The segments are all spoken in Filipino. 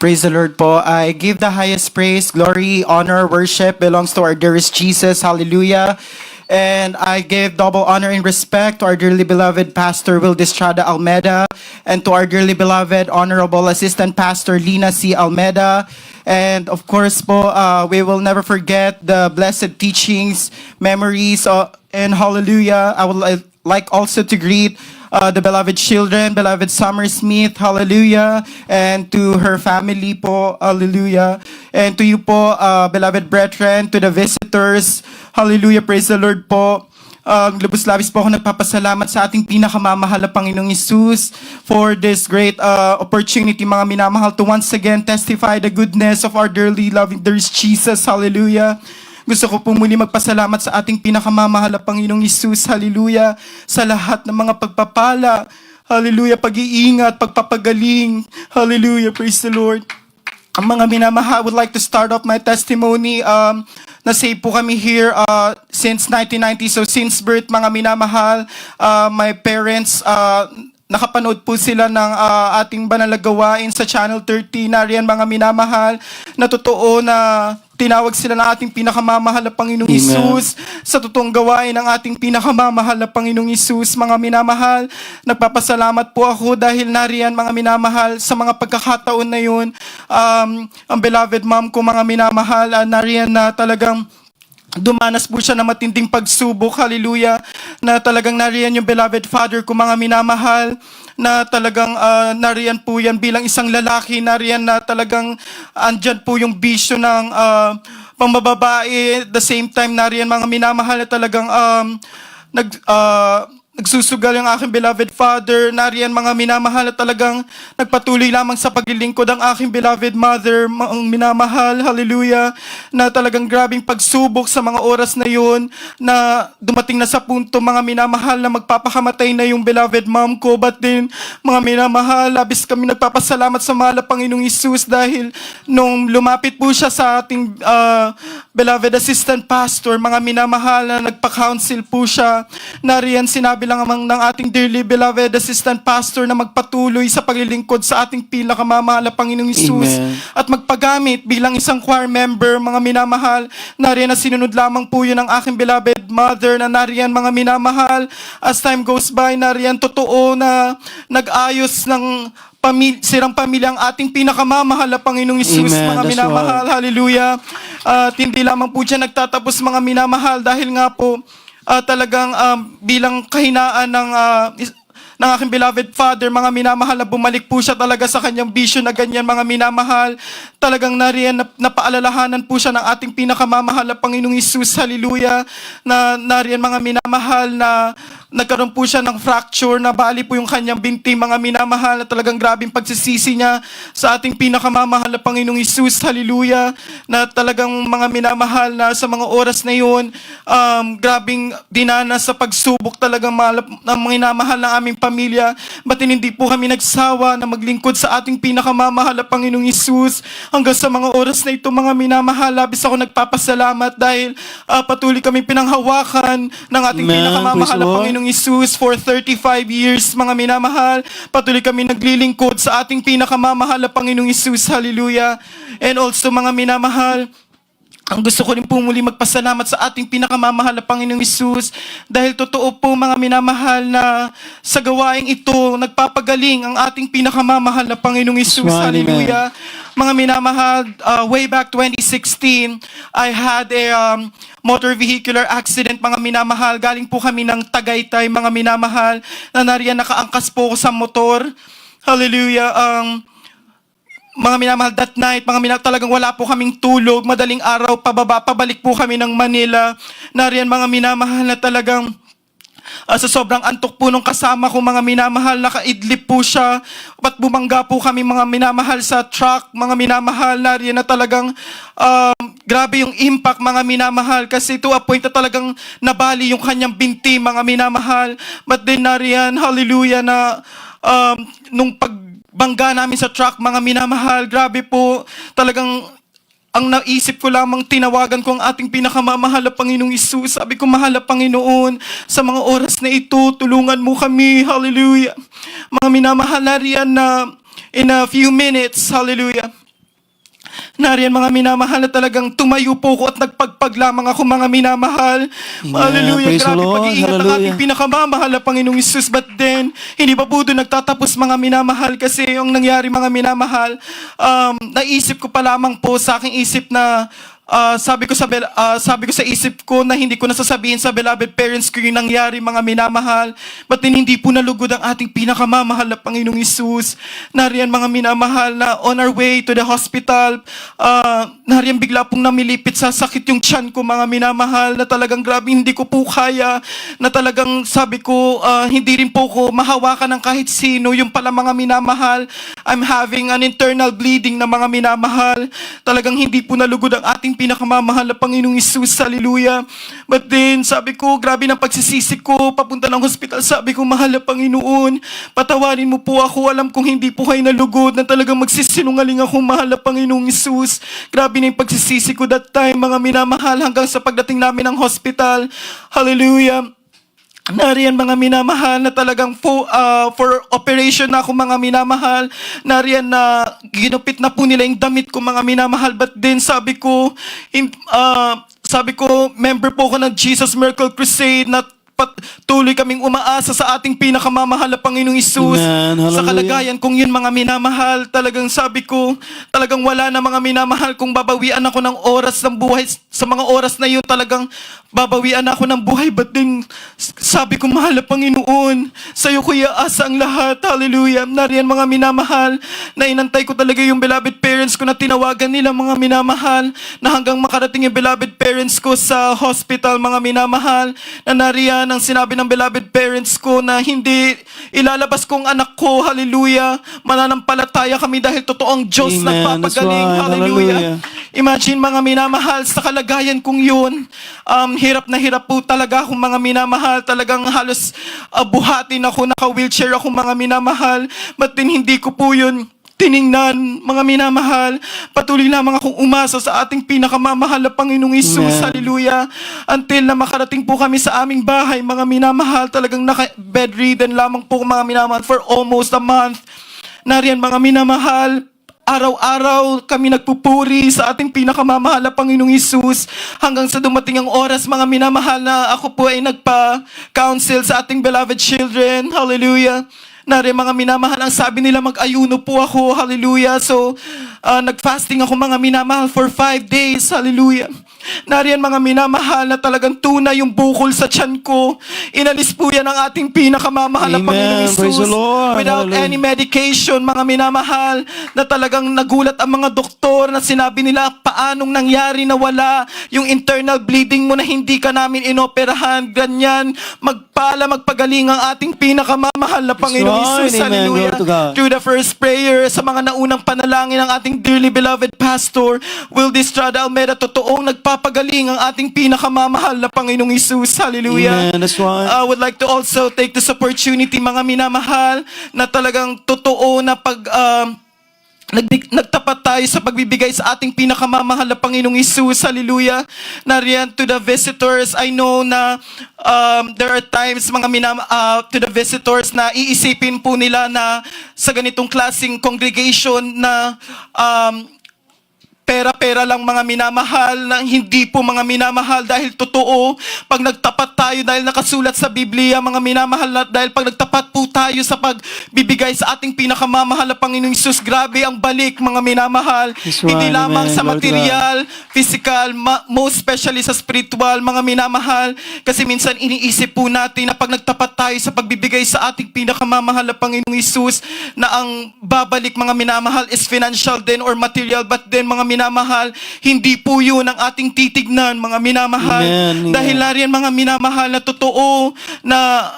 Praise the Lord po. I give the highest praise, glory, honor, worship belongs to our dearest Jesus. Hallelujah. And I give double honor and respect to our dearly beloved Pastor Will Estrada Almeda and to our dearly beloved Honorable Assistant Pastor Lina C. Almeda. And of course po, we will never forget the blessed teachings, memories, and hallelujah. I would like also to greet the beloved children, beloved Summer Smith, hallelujah, and to her family po, hallelujah, and to you po, beloved brethren, to the visitors, hallelujah, praise the Lord po. Lubos-labis po ako nagpapasalamat sa ating pinakamamahal na Panginoong Hesus for this great opportunity, mga minamahal, to once again testify the goodness of our dearly loving dearest Jesus, hallelujah. Gusto ko po muli magpasalamat sa ating pinakamamahal na Panginoong Hesus, hallelujah, sa lahat ng mga pagpapala, hallelujah, pag-iingat, pagpapagaling, hallelujah, praise the Lord. Ang mga minamahal, I would like to start off my testimony. Na-save po kami here since 1990, so since birth, mga minamahal, my parents, nakapanood po sila ng ating banal na gawain sa Channel 30, nariyan mga minamahal, na totoo na tinawag sila ng ating pinakamamahal na Panginoong Hesus sa totoong gawain ng ating pinakamamahal na Panginoong Hesus. Mga minamahal, nagpapasalamat po ako dahil nariyan mga minamahal sa mga pagkakataon na yun. Ang beloved mom ko mga minamahal, nariyan na talagang dumanas po siya na matinding pagsubok, hallelujah, na talagang nariyan yung beloved father ko mga minamahal, na talagang nariyan po yan bilang isang lalaki, nariyan na talagang andyan po yung bisyo ng pambababae, the same time nariyan mga minamahal na talagang nagsusugal yung aking beloved father, nariyan mga minamahal na talagang nagpatuloy lamang sa paglilingkod ang aking beloved mother, mga minamahal, hallelujah, na talagang grabing pagsubok sa mga oras na yun, na dumating na sa punto mga minamahal na magpapakamatay na yung beloved mom ko, but then mga minamahal, labis kami nagpapasalamat sa mahal na Panginoong Hesus dahil nung lumapit po siya sa ating beloved assistant pastor, mga minamahal, na nagpa-counsel po siya, nariyan sinabi lang amang ng ating dearly beloved assistant pastor na magpatuloy sa paglilingkod sa ating pinakamamahal na Panginoong Hesus at magpagamit bilang isang choir member, mga minamahal, nariyan na sinunod lamang po yun ng aking beloved mother, na nariyan mga minamahal, as time goes by, nariyan totoo na nag-ayos ng sirang pamilya ang ating pinakamamahal na Panginoong Hesus, mga minamahal, hallelujah. At hindi lamang po siya nagtatapos mga minamahal dahil nga po talagang bilang kahinaan ng aking beloved father, mga minamahal, na bumalik po siya talaga sa kanyang bisyo na ganyan, mga minamahal. Talagang nariyan, napaalalahanan po siya ng ating pinakamamahal na Panginoong Hesus, hallelujah, na nariyan mga minamahal na nagkaroon po siya ng fracture, na bali po yung kanyang binti, mga minamahal, na talagang grabing pagsisisi niya sa ating pinakamamahal na Panginoong Hesus, hallelujah, na talagang mga minamahal na sa mga oras na yun, grabing dinanas sa pagsubok talagang ng minamahal ng aming pamilya, but hindi po kami nagsawa na maglingkod sa ating pinakamamahal na Panginoong Hesus hanggang sa mga oras na ito, mga minamahal. Labis ako nagpapasalamat dahil patuloy kami pinanghawakan ng ating pinakamamahal na Panginoong Hesus for 35 years, mga minamahal. Patuloy kami naglilingkod sa ating pinakamamahal na Panginoong Hesus, hallelujah. And also mga minamahal, ang gusto ko rin po muli magpasalamat sa ating pinakamamahal na Panginoong Hesus dahil totoo po mga minamahal na sa gawaing ito nagpapagaling ang ating pinakamamahal na Panginoong Hesus, hallelujah. Mga minamahal, way back 2016, I had a motor vehicular accident, mga minamahal. Galing po kami ng Tagaytay, mga minamahal, na nariyan nakaangkas po ko sa motor, hallelujah. Mga minamahal, that night, mga minamahal, talagang wala po kaming tulog. Madaling araw, pabalik po kami ng Manila. Nariyan mga minamahal na talagang sa sobrang antok po nung kasama ko, mga minamahal, nakaidlip po siya. At bumangga po kami mga minamahal sa truck, mga minamahal, nariyan na talagang grabe yung impact, mga minamahal, kasi to a point na talagang nabali yung kanyang binti, mga minamahal. But then nariyan, hallelujah, na nung pagbangga namin sa truck, mga minamahal, grabe po, talagang ang naisip ko lamang, tinawagan ko ang ating pinakamamahal na Panginoong Hesus. Sabi ko, mahal na Panginoon, sa mga oras na ito, tulungan mo kami, hallelujah. Mga minamahal na riyan na in a few minutes, hallelujah, Nariyan mga minamahal na talagang tumayo po ko at nagpagpag lamang ako mga minamahal. Amen. Hallelujah. Praise the Grabe Lord. pag-iingat ng Hallelujah. ating pinakamamahal na Panginoong Isus. But then, hindi pa po doon nagtatapos mga minamahal kasi yung nangyari mga minamahal, naisip ko pa lamang po sa aking isip na sabi ko sa isip ko na hindi ko nasasabihin sa beloved parents ko yung nangyari mga minamahal. But then hindi po nalugod ang ating pinakamamahal na Panginoong Isus. Nariyan mga minamahal na on our way to the hospital, nariyan bigla pong namilipit sa sakit yung tiyan ko mga minamahal na talagang grabe hindi ko po kaya, na talagang sabi ko hindi rin po ko mahawakan ng kahit sino. Yung pala mga minamahal, I'm having an internal bleeding na mga minamahal. Talagang hindi po nalugod ang ating pinakamamahal na Panginoong Isus. Hallelujah. But then, sabi ko, grabe ng pagsisisi ko, papunta ng hospital. Sabi ko, mahal na Panginoon, patawarin mo po ako. Alam kong hindi po kayo nalugod, na talagang magsisinungaling ako, mahal na Panginoong Isus. Grabe na yung pagsisisi ko that time, mga minamahal, hanggang sa pagdating namin ng hospital. Hallelujah. Nariyan mga minamahal na talagang for operation na ako mga minamahal. Nariyan na ginupit na po nila yung damit ko mga minamahal. But then sabi ko, member po ako ng Jesus Miracle Crusade na tuloy kaming umaasa sa ating pinakamamahal na Panginoong Isus. Amen. Sa Hallelujah. kalagayan kong yun mga minamahal, talagang sabi ko, talagang wala na mga minamahal kung babawian ako ng oras ng buhay. Sa mga oras na yun talagang babawian ako ng buhay. But then sabi ko, mahal na Panginoon, sa'yo ko iaasa ang lahat. Hallelujah. Nariyan mga minamahal, na inantay ko talaga yung beloved parents ko na tinawagan nila mga minamahal, na hanggang makarating yung beloved parents ko sa hospital mga minamahal, na nariyan ang sinabi ng beloved parents ko na hindi ilalabas kong anak ko. Hallelujah. Mananampalataya kami dahil totoong Diyos Amen. nagpapagaling. That's right. Hallelujah. Hallelujah. Imagine mga minamahal, sa kalagayan kong yun, hirap na hirap po talaga akong mga minamahal. Talagang halos buhatin ako, naka-wheelchair ako mga minamahal. But din hindi ko po yun tiningnan, mga minamahal. Patuloy lamang akong umasa sa ating pinakamamahal na Panginoong Isus. Amen. Hallelujah. Until na makarating po kami sa aming bahay, mga minamahal. Talagang naka-bedridden lamang po mga minamahal for almost a month. Nariyan mga minamahal, araw-araw kami nagpupuri sa ating pinakamamahal na Panginoong Isus, hanggang sa dumating ang oras mga minamahal na ako po ay nagpa-counsel sa ating beloved children. Hallelujah. Nari mga minamahal, ang sabi nila mag-ayuno po ako. Hallelujah. So, nag-fasting ako mga minamahal for 5 days. Hallelujah. Nariyan mga minamahal na talagang tunay yung bukol sa tiyan ko. Inalis po yan ang ating pinakamamahal na Amen. Panginoong Praise Isus. the Lord. Without Hallelujah. any medication, mga minamahal, na talagang nagulat ang mga doktor na sinabi nila, paanong nangyari na wala yung internal bleeding mo na hindi ka namin inoperahan. Ganyan, magpagaling ang ating pinakamamahal na Panginoong right. Isus. Amen. Hallelujah. Glory to God. Through the first prayer, sa mga naunang panalangin ng ating dearly beloved pastor, Will Distrada Almeida, totoong nagpapagaling ang ating pinakamamahal na Panginoong Isus. Hallelujah. Amen. That's right. I would like to also take this opportunity, mga minamahal, na talagang totoo na nagtapat tayo sa pagbibigay sa ating pinakamamahal na Panginoong Isus. Hallelujah. Nariyan to the visitors, I know na there are times to the visitors na iisipin po nila na sa ganitong klaseng congregation na pera-pera lang mga minamahal, na hindi po mga minamahal, dahil totoo, pag nagtapat tayo, dahil nakasulat sa Biblia, mga minamahal, dahil pag nagtapat po tayo sa pagbibigay sa ating pinakamamahal na Panginoong Isus, grabe ang balik mga minamahal. That's right. Hindi lamang Amen. sa Glory to material, physical, most especially sa spiritual, mga minamahal, kasi minsan iniisip po natin na pag nagtapat tayo sa pagbibigay sa ating pinakamamahal na Panginoong Isus, na ang babalik mga minamahal is financial din or material, but then mga minamahal, hindi po yun ang ating titignan, mga minamahal. Amen. Dahil nariyan mga minamahal na totoo na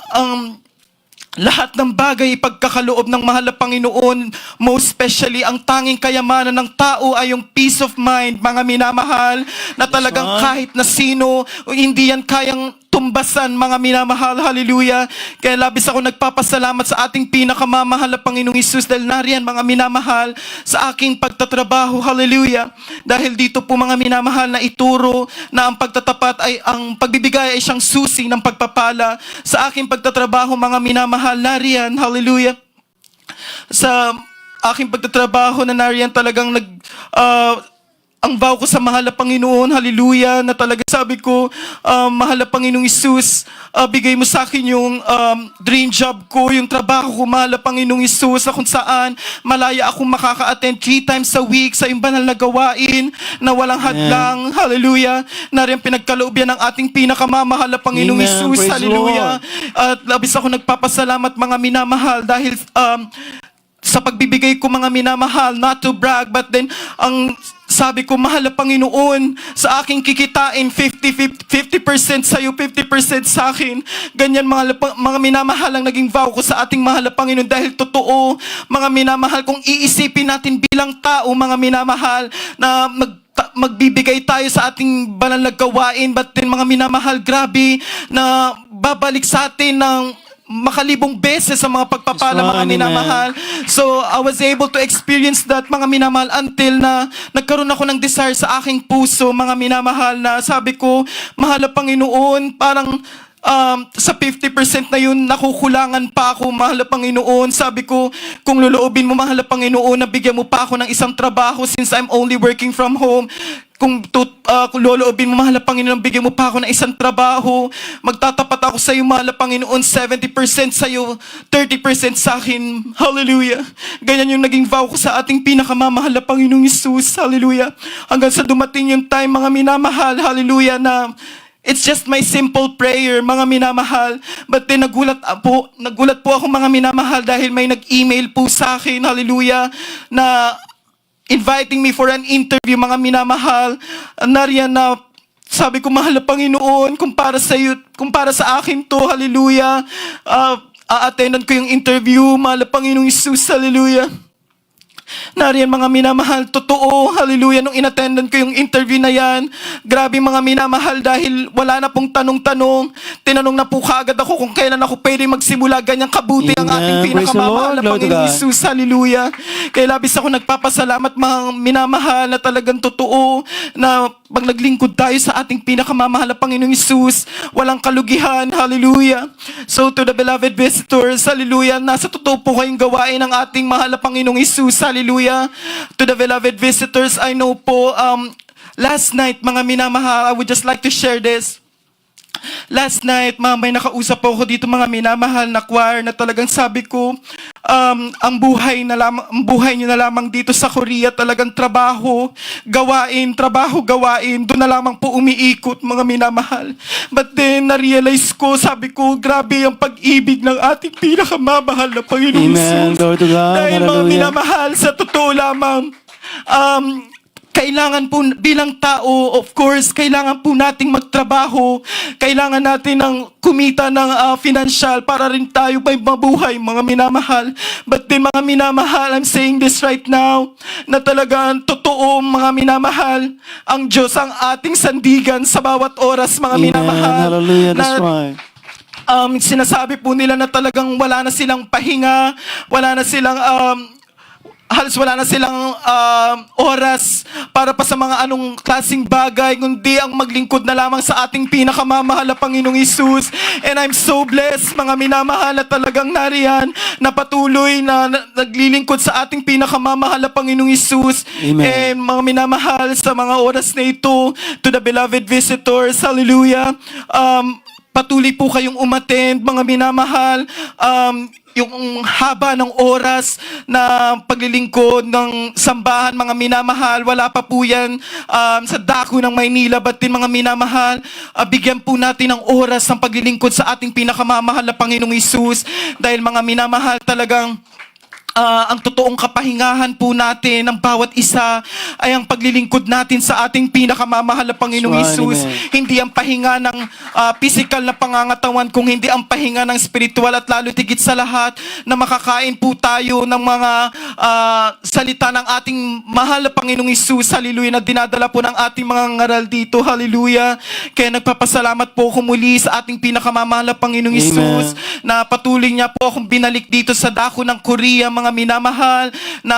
lahat ng bagay ipagkakaloob ng mahal na Panginoon, most especially ang tanging kayamanan ng tao ay yung peace of mind, mga minamahal, na talagang right. kahit na sino, hindi yan kayang tumbasan, mga minamahal. Hallelujah. Kaya labis ako nagpapasalamat sa ating pinakamamahal na Panginoong Isus, dahil nariyan mga minamahal sa aking pagtatrabaho. Hallelujah. Dahil dito po mga minamahal na ituro na ang pagtatapat ay, ang pagbibigay ay siyang susi ng pagpapala. Sa aking pagtatrabaho mga minamahal, nariyan, hallelujah, sa aking pagtatrabaho na nariyan talagang ang vow ko sa mahal na Panginoon, hallelujah, na talaga sabi ko, mahal na Panginoong Isus, bigay mo sa akin yung dream job ko, yung trabaho ko, mahal na Panginoong Isus, na kung saan malaya akong makaka-attend 3 times a week sa iyong banal na gawain na walang hadlang, hallelujah, na rin pinagkaloob yan ng ating pinakamamahal na Panginoong Amen. Isus, Praise the hallelujah. At labis ako nagpapasalamat mga minamahal dahil sa pagbibigay ko mga minamahal, not to brag, but then ang sabi ko, mahal na Panginoon, sa aking kikitain, 50% sa'yo, 50% sa akin. Ganyan mga minamahal ang naging vow ko sa ating mahal na Panginoon dahil totoo, mga minamahal, kung iisipin natin bilang tao, mga minamahal, na magbibigay tayo sa ating banal na gawain, but then mga minamahal, grabe, na babalik sa atin ng makalibong beses sa mga pagpapala, mga minamahal. So, I was able to experience that, mga minamahal, until na nagkaroon ako ng desire sa aking puso, mga minamahal, na sabi ko, mahal na Panginoon, parang sa 50% na yun, nakukulangan pa ako, mahal na Panginoon. Sabi ko, kung loloobin mo, mahal na Panginoon, nabigyan mo pa ako ng isang trabaho since I'm only working from home. Kung loloobin mo, mahal na Panginoon, bigyan mo pa ako ng isang trabaho. Magtatapat ako sa iyo, mahal na Panginoon, 70% sa iyo, 30% sa akin. Hallelujah. Ganyan yung naging vow ko sa ating pinakamamahal na Panginoong Isus. Hallelujah. Hanggang sa dumating yung time, mga minamahal, hallelujah, na it's just my simple prayer, mga minamahal. But then nagulat po ako, mga minamahal, dahil may nag-email po sa akin, hallelujah, na inviting me for an interview, mga minamahal. Nariyan na sabi ko, mahal na Panginoon, kung para sa akin to, hallelujah, a-attendan ko yung interview, mahal na Panginoong Isus, hallelujah. Nariyan, mga minamahal, totoo, hallelujah, nung inattendan ko yung interview na yan, grabe, mga minamahal, dahil wala na pong tanong-tanong, tinanong na po kaagad ako kung kailan ako pwede magsimula, ganyang kabuti ang ating pinakamamahal na Panginoong Isus, hallelujah. Kaya labis ako nagpapasalamat, mga minamahal, na talagang totoo, na pag naglingkod tayo sa ating pinakamamahal na Panginoong Isus, walang kalugihan, hallelujah. So to the beloved visitors, hallelujah, nasa totoo po kayong gawain ng ating mahal na Panginoong Isus, hallelujah. To the beloved visitors, I know po, last night, mga minamahal, I would just like to share this. Last night, may nakausap po ako dito, mga minamahal na choir, na talagang sabi ko, ang buhay niyo na lamang dito sa Korea, talagang trabaho, gawain, doon na lamang po umiikot, mga minamahal. But then, na-realize ko, sabi ko, grabe ang pag-ibig ng ating pinakamamahal na Panginoong Amen. Isus. Glory to God. Dahil, mga Hallelujah. minamahal, sa totoo lamang, kailangan po bilang tao, of course, kailangan po nating magtrabaho. Kailangan natin ng kumita ng financial para rin tayo may mabuhay, mga minamahal. But then, mga minamahal, I'm saying this right now, na talagang totoo, mga minamahal, ang Diyos ang ating sandigan sa bawat oras, mga Amen. minamahal. Hallelujah. That's Na, right. sinasabi po nila na talagang wala na silang pahinga, halos wala na silang oras para pa sa mga anong klaseng bagay, kundi ang maglingkod na lamang sa ating pinakamamahal na Panginoong Isus. And I'm so blessed, mga minamahal, na talagang nariyan, na patuloy na naglilingkod sa ating pinakamamahal na Panginoong Isus. Amen. And mga minamahal, sa mga oras na ito, to the beloved visitors, hallelujah, patuloy po kayong umattend, mga minamahal. Yung haba ng oras na paglilingkod ng sambahan, mga minamahal, wala pa po yan sa dako ng Maynila. But din, mga minamahal, bigyan po natin ng oras ng paglilingkod sa ating pinakamamahal na Panginoong Isus. Dahil, mga minamahal, talagang ang totoong kapahingahan po natin ng bawat isa ay ang paglilingkod natin sa ating pinakamamahal na Panginoong That's right, Isus. amen. Hindi ang pahinga ng physical na pangangatawan, kung hindi ang pahinga ng spiritual, at lalo tigit sa lahat na makakain po tayo ng mga salita ng ating mahal na Panginoong Isus, hallelujah, na dinadala po ng ating mga ngaral dito, hallelujah. Kaya nagpapasalamat po ako muli sa ating pinakamamahal na Panginoong Amen. Isus, na patuloy niya po akong binalik dito sa dako ng Korea, mga mga minamahal, na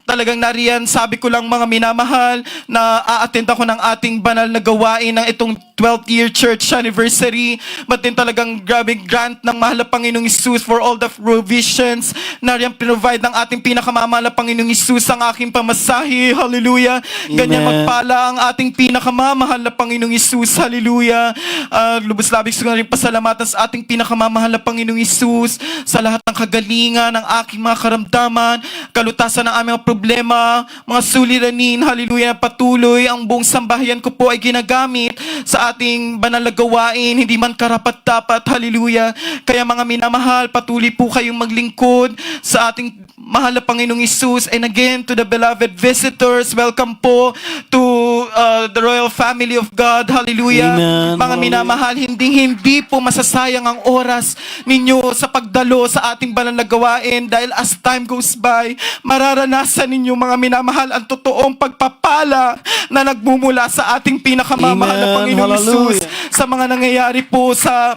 talagang nariyan, sabi ko lang mga minamahal, na a-attend ako ng ating banal na gawain ng itong 12th year church anniversary. But din talagang grabing grant ng mahal na Panginoong Isus for all the provisions. Nariyan provide ng ating pinakamamahal na Panginoong Isus ang aking pamasahe. Hallelujah. Ganyan Amen. magpala ang ating pinakamamahal na Panginoong Isus. Hallelujah. Lubos-labis ko na rin pasalamatan sa ating pinakamamahal na Panginoong Isus sa lahat ng kagalingan ng aking mga karamdaman, kalutasan ng aming mga problema, mga suliranin. Hallelujah. Patuloy ang buong sambahayan ko po ay ginagamit sa ating banal na gawain, hindi man karapat-dapat. Hallelujah. Kaya mga minamahal, patuloy po kayong maglingkod sa ating mahal na Panginoong Isus. And again, to the beloved visitors, welcome po to the royal family of God. Hallelujah. Amen. Mga minamahal, hindi po masasayang ang oras ninyo sa pagdalo sa ating banal na gawain, dahil as time goes by, mararanasan ninyo mga minamahal ang totoong pagpapala na nagmumula sa ating pinakamamahal na Amen. Panginoong Isus Hallelujah. sa mga nangyayari po sa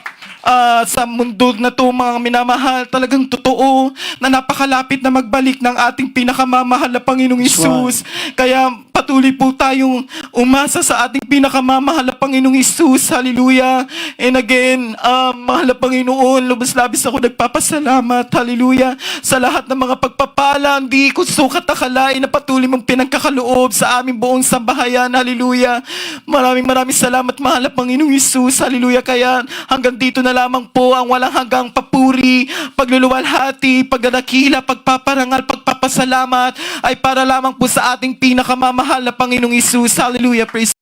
mundo na to, mga minamahal. Talagang totoo na napakalapit na magbalik ng ating pinakamamahal na Panginoong That's Isus. Kaya patuloy po tayong umasa sa ating pinakamamahal na Panginoong Isus. Hallelujah. And again, mahal na Panginoon, lubos-labis ako nagpapasalamat. Hallelujah. Sa lahat ng mga pagpapala, hindi ko sukat akalain na patuloy mong pinagkakaloob sa aming buong sambahayan. Hallelujah. Maraming salamat, mahal na Panginoong Isus. Hallelujah. Kaya hanggang dito na lamang po ang walang hanggang papuri, pagluluwalhati, pagdadakila, pagpaparangal, pagpapasalamat ay para lamang po sa ating pinakamamahal na Panginoong Isus. Hallelujah. Praise